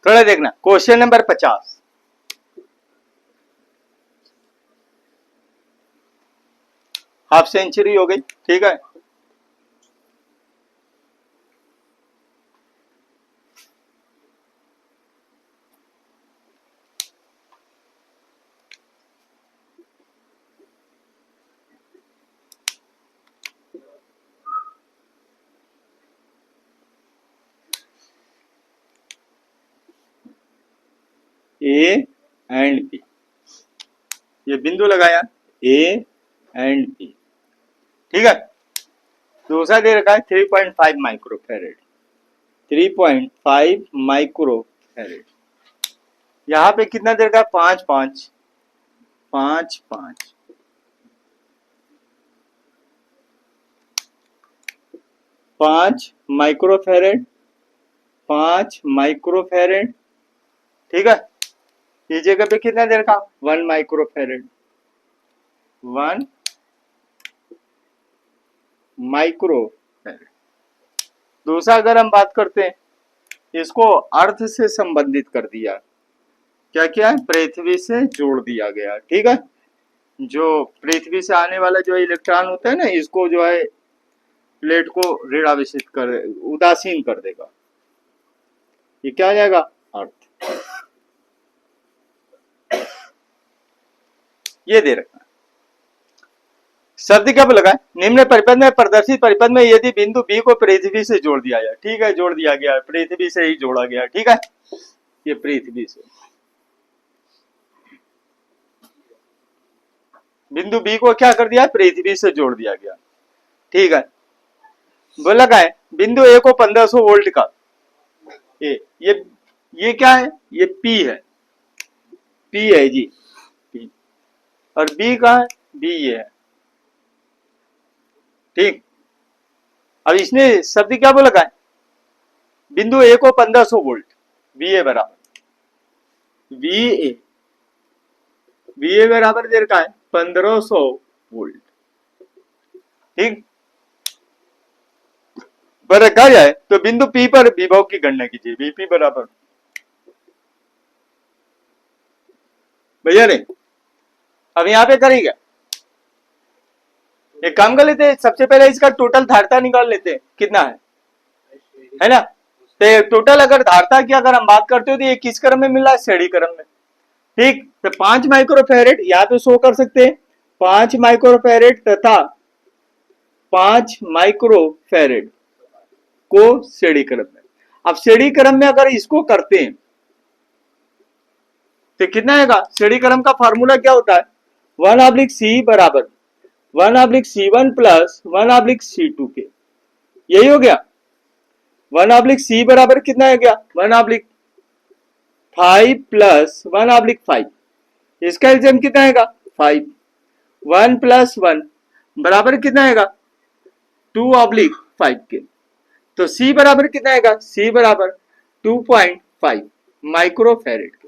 थोड़ा देखना question number 50। Half century हो गई, ठीक है। ए एंड बी, ये बिंदु लगाया ए एंड बी, ठीक है। दूसरा दे रखा है 3.5 माइक्रोफेरेड, 3.5 माइक्रोफेरेड। यहां पे कितना दे रखा है 5 5 5 5 5 माइक्रोफेरेड, 5 माइक्रोफेरेड, ठीक है। इस जगह पे कितना दे रखा 1 माइक्रोफेरेड, 1 माइक्रोफेरेड। दूसरा अगर हम बात करते हैं, इसको अर्थ से संबंधित कर दिया, क्या क्या है, पृथ्वी से जोड़ दिया गया, ठीक है। जो पृथ्वी से आने वाला जो इलेक्ट्रॉन होता है ना, इसको जो है प्लेट को ऋणावेशित कर, उदासीन कर देगा। ये क्या आ जाएगा, अर्थ। ये दे रखा है। शब्द कब लगा, निम्न परिपथ में प्रदर्शित परिपथ में यदि बिंदु बी को पृथ्वी से जोड़ दिया जाए, ठीक है, जोड़ दिया गया, पृथ्वी से ही जोड़ा गया, ठीक है। ये पृथ्वी से बिंदु बी को क्या कर दिया, पृथ्वी से जोड़ दिया गया, ठीक है। बोला क्या है, बिंदु ए को 1500 वोल्ट का ये क्या है, ये पी है, पी है जी, पी। और बी का है, बी ये है, ठीक। अब इसने शब्द क्या बोला है, बिंदु ए को 1500 वोल्ट, वी ए बराबर, वी ए बराबर दे रखा है 1500 वोल्ट, ठीक। पर रखा जाए तो बिंदु पी पर विभव की गणना कीजिए, वीपी बराबर, भैया रे अब यहां पे करेगा, एक काम कर लेते हैं, सबसे पहले इसका टोटल धारता निकाल लेते हैं, कितना है ना। तो टोटल अगर धारता की अगर हम बात करते हो तो ये किस क्रम में मिला है, श्रेणी क्रम में, ठीक। तो 5 माइक्रोफेरेड यहाँ पे शो कर सकते हैं, 5 माइक्रोफेरेड तथा 5 माइक्रोफेरेड को श्रेणी क्रम में। अब श्रेणी क्रम में अगर इसको करते हैं तो कितना आएगा, श्रेणी क्रम का फॉर्मूला क्या होता है, 1/c बराबर 1/c1 प्लस 1/c2 के, यही हो गया। 1/c बराबर कितना आ गया, 1/5 प्लस 1/5, इसका एल्सियम कितना आएगा 5, 1 प्लस 1 बराबर कितना आएगा 2/5 के। तो C बराबर कितना आएगा, C बराबर 2.5 माइक्रोफेरेड के।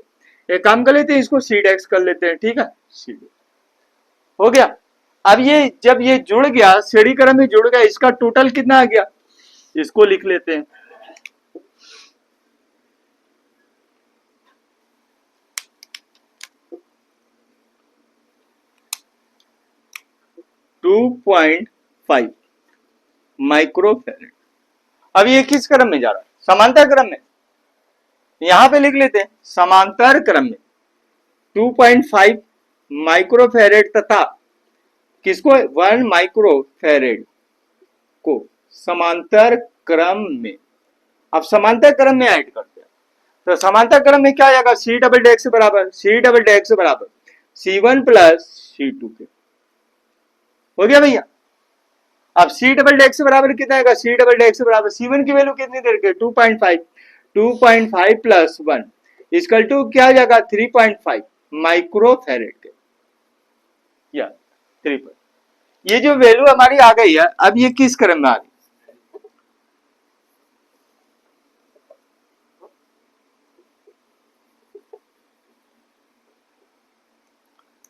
एक काम कर लेते हैं, इसको C डेक्स कर लेते हैं, ठीक है, C हो गया। अब ये जब ये जुड़ गया, श्रेणी क्रम में जुड़ गया, इसका टोटल कितना आ गया, इसको लिख लेते हैं, .5 माइक्रोफेरेड। अब ये किस क्रम में जा रहा है, समांतर क्रम में, यहां पे लिख लेते हैं समांतर क्रम में 2.5 माइक्रोफेरेड तथा किसको 1 माइक्रोफेरेड को समांतर क्रम में। अब समांतर क्रम में ऐड करते हैं, तो समांतर क्रम में क्या आएगा, C डबल डेक्स बराबर C1 प्लस C2 के, हो गया भैया। अब C डबल डेक्स बराबर कितना आएगा, C डबल डेक्स बराबर C1 की वैल्यू कितनी दे रखी है 2.5 प्लस 1 इसकल टू क्या आ जाएगा 3.5 माइक्रोफेरेड के, या 3, ये जो वैल्यू हमारी आ गई है, अब ये किस क्रम में आ गई,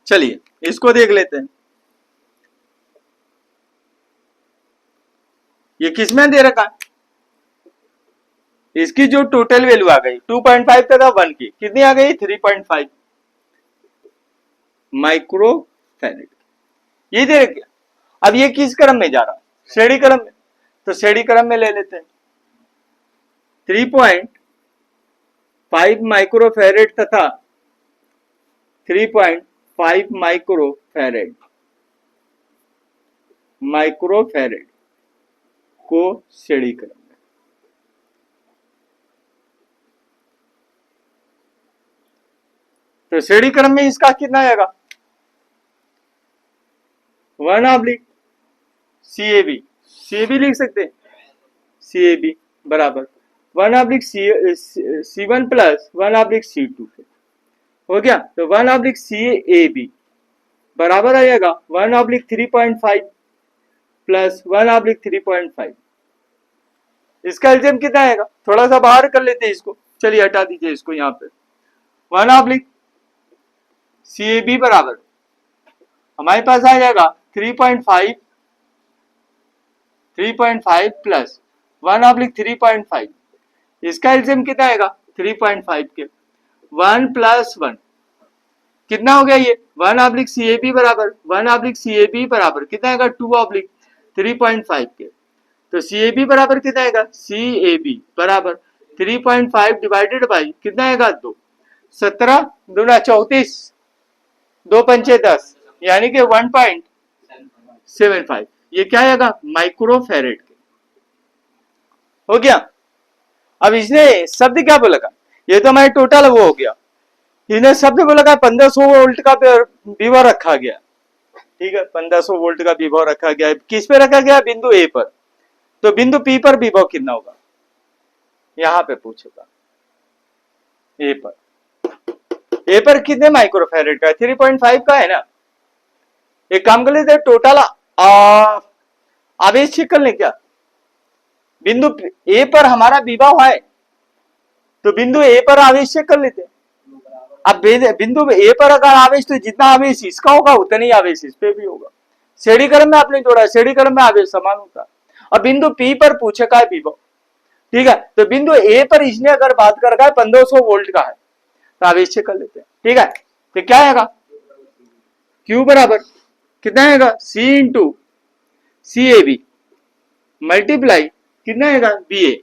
चलिए इसको देख लेते हैं। ये किसमें दे रखा है, इसकी जो टोटल वैल्यू आ गई 2.5 तथा 1 की कितनी आ गई 3.5 माइक्रो फैरेड। ये दे रखा। अब ये किस क्रम में जा रहा है? श्रेणी क्रम में। तो श्रेणी क्रम में ले लेते हैं 3.5 माइक्रो फैरेड तथा 3.5 माइक्रो फैरेड को श्रेणी क्रम में। तो श्रेणी क्रम में इसका कितना आएगा 1/CAB। CAB लिख सकते हैं CAB बराबर 1/C1 प्लस 1/C2 हो गया। तो 1/CAB बराबर आ जाएगा 1/3.5 प्लस 1/3.5। इसका एलसीएम कितना आएगा? थोड़ा सा बाहर कर लेते हैं इसको, चलिए हटा दीजिए इसको यहां पे। 1/CAB बराबर हमारे पास आ जाएगा 3.5 प्लस 1/3.5। इसका एलसीएम कितना आएगा 3.5 के 1 प्लस 1 कितना हो गया ये 1/CAB बराबर 1/CAB बराबर कितना आएगा 2/3.5 के। तो CAB बराबर कितना आएगा CAB बराबर 3.5 डिवाइडेड बाई कितना आएगा 2 17 दूना 34 2 पंचे 10 यानी कि 1.75। ये क्या आएगा माइक्रो फैरेड के। हो गया। अब इसने शब्द क्या बोला का? ये तो हमारे टोटल वो हो गया। इसने शब्द बोला का 1500 वोल्ट का विभव रखा गया। ठीक है 1500 वोल्ट का विभव रखा गया। किस पे रखा गया? बिंदु ए पर। तो बिंदु पी पर विभव कितना होगा यहां पे पूछेगा। ए पर कितने माइक्रो फैरेड का? 3.5 का है ना। एक काम कर लेते टोटल आवेश चेक कर ले क्या? बिंदु ए पर हमारा विभव है तो बिंदु ए पर आवेश चेक कर लेते। अब बिंदु ए पर अगर आवेश तो जितना आवेश इसका होगा उतना ही आवेश इस पे भी होगा। श्रेणी क्रम में आपने जोड़ा, श्रेणी क्रम में आवेश समान होता। अब बिंदु पी पर पूछे का है विभव। ठीक है तो बिंदु ए पर इसने अगर बात कर रखा है 1500 वोल्ट का है तो आवेश चेक कर लेते हैं। ठीक है तो क्या आएगा Q बराबर कितना आएगा C इंटू CAB मल्टीप्लाई कितना आएगा BA।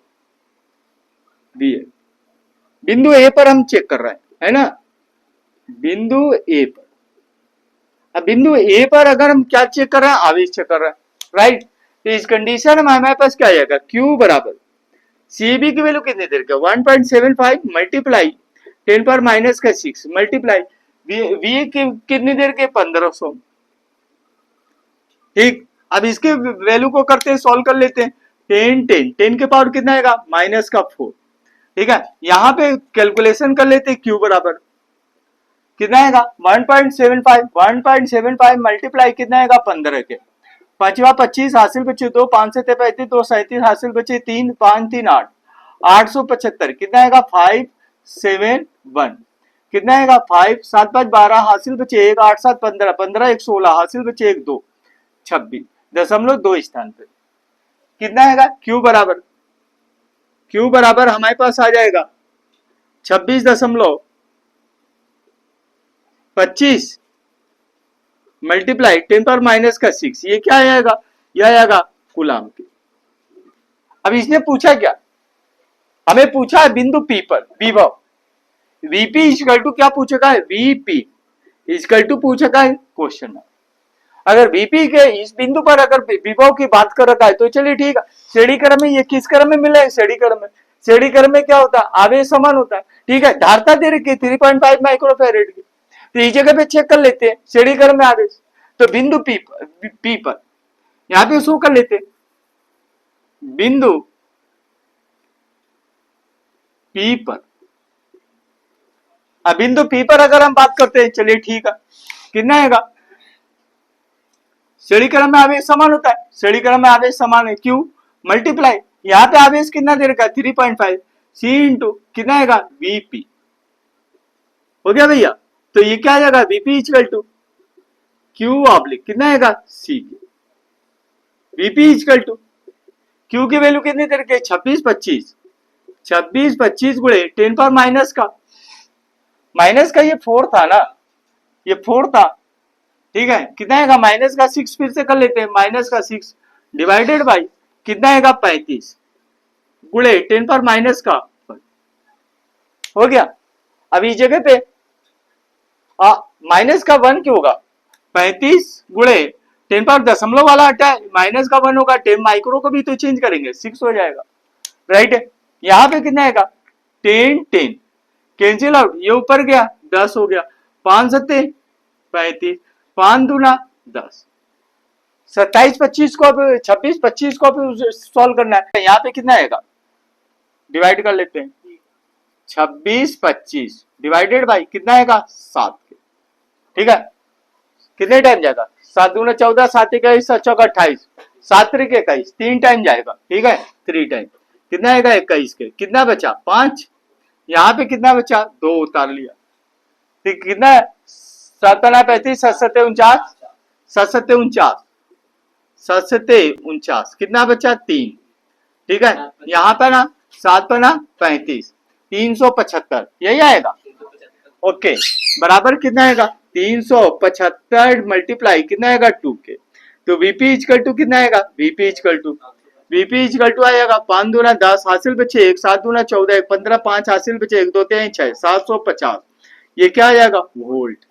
बिंदु ए पर हम चेक कर रहे हैं है ना। बिंदु ए पर अब बिंदु ए पर अगर हम क्या चेक कर रहे हैं आवेश चेक कर रहे हैं राइट। तो इस कंडीशन में हमारे पास क्या आएगा Q बराबर CAB की वैल्यू कितनी देर का 1.75 मल्टीप्लाई 10⁻⁻⁶ मल्टीप्लाई VA की कितनी देर के 1500। ठीक अब इसके वैल्यू को करते हैं सॉल्व कर लेते हैं 10 के पावर कितना आएगा -4। ठीक है यहां पे कैलकुलेशन कर लेते हैं Q बराबर कितना आएगा 1.75 मल्टीप्लाई कितना आएगा 15 के 5 25 हासिल बचे 2 5 से 35 2 37 हासिल बचे 3 5 3 8 875 कितना आएगा 571 कितना आएगा 5 7 5 12 हासिल बचे 1 8 7 15 15 1 16 हासिल बचे 1 2 26.2 स्थान पे कितना आएगा Q बराबर हमारे पास आ जाएगा 26.25 मल्टीप्लाई 10⁻⁻⁶ ये क्या आएगा यह आएगा कूलाम की। अब इसने पूछा क्या हमें पूछा है बिंदु P पर विभव VP इक्वल टू क्या पूछेगा है VP इक्वल टू पूछेगा है क्वेश्चन में। अगर VP के इस बिंदु पर अगर विभव की बात कर रखा है तो चलिए ठीक है। श्रेणी क्रम में ये किस क्रम में मिला है श्रेणी क्रम में। श्रेणी क्रम में क्या होता है आवेश समान होता है। ठीक है धारता दे रखी 3.5 माइक्रो फैरेड की तो इस जगह पे चेक कर लेते हैं श्रेणी क्रम में आवेश। तो बिंदु P पर यहां पे शो कर लेते बिंदु P पर। अब बिंदु P पर अगर हम बात करते हैं चलिए ठीक है कितना आएगा श्रेणी क्रम में आवेश समान होता है। श्रेणी क्रम में आवेश समान है Q मल्टीप्लाई यहां पे आवेश कितना दे रखा है 3.5 C इंटू कितना आएगा VP। हो गया भैया। तो ये क्या आ जाएगा VP equal to Q oblique कितना आएगा C VP equal to Q की वैल्यू कितनी दे रखी है 26 25 26 25 गुणे 10 पावर माइनस का ये 4 था ना, ये 4 था, ठीक है। कितना आएगा माइनस का 6, फिर से कर लेते हैं, माइनस का 6 डिवाइडेड बाई कितना आएगा 35 गुणे 10 पावर माइनस का 1। हो गया। अब इस जगह पे माइनस का 1 क्यों होगा, 35 गुणे 10 पावर दशमलव वाला हटा है, माइनस का 1 होगा, 10 माइक्रो को भी तो चेंज करेंगे 6 हो जाएगा, राइट है। यहां पे कितना आएगा 10 10 कैंसिल आउट, ये ऊपर गया 10 हो गया, 5 सत्ते 35, 5 दूना 10, 27 25 को, 26 25 को सॉल्व करना है। यहाँ पे कितना आएगा, डिवाइड कर लेते हैं, 26 25 डिवाइडेड बाई कितना आएगा 7, ठीक है। कितने टाइम जाएगा, 7 दूना 14, 7 21, 7 चौका 28, 7 त्रिक 21, 3 टाइम जाएगा, ठीक है, 3 टाइम कितना आएगा 21 के, कितना बचा 5, यहाँ पे कितना बचा 2 उतार लिया, ठीक, कितना है 7 35, 7 7 49, 7 7 49, 7 7 49, कितना बचा 3, ठीक है। यहाँ पे ना 7 पर ना 35, 375 यही आएगा, ओके। बराबर कितना आएगा 375 मल्टीप्लाई कितना आएगा 2 के, तो वीपी इक्वल टू कितना आएगा, वीपी इक्वल टू आएगा 5 दूना 10 हासिल बचे 1, 7 दूना 14, 1 15, 5 हासिल बचे 1 2 3 6, 750, ये क्या आ जाएगा वोल्ट।